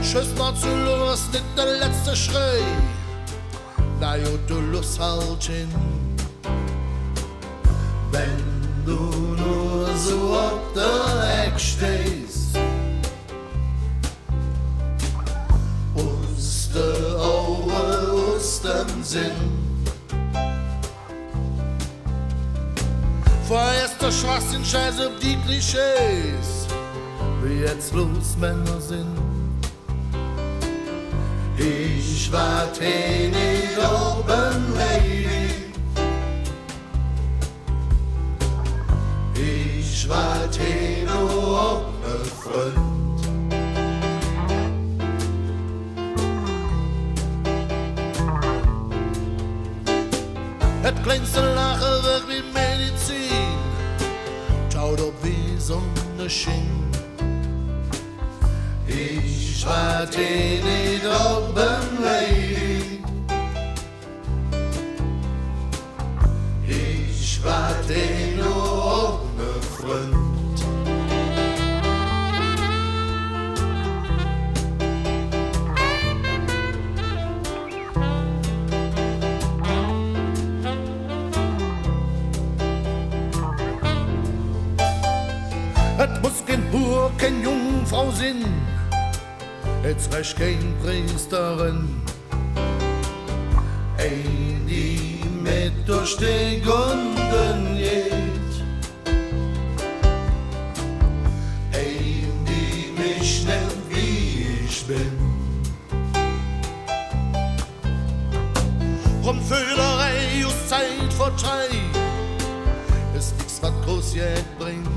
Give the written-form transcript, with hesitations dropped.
Schüss noch zu los, nicht der letzte Schrei. Na jo, du Lust halt hin. Wenn du nur so auf der Eck stehst, aus der Augen, aus dem Sinn. Vorerst der Schwachsinn, Scheiß auf die Klischees, wie jetzt bloß Männer sind. Ich warte nicht oben, Lady. Ich warte nur auf ne Freund. Het kleinste Lachen wirkt wie Medizin, schaut ob wie Sonne schien. Ich warte nicht oben, Lady. Ich warte nur auf ne Freund. Et muss kein Bur, kein Jungfrau sein, jetzt recht kein Priesterin. Ein, die mit durch die Gunden geht. Ein, die mich nennt, wie ich bin. Rumfüllerei, just Zeit vor drei, ist nix, was groß jetzt bringt.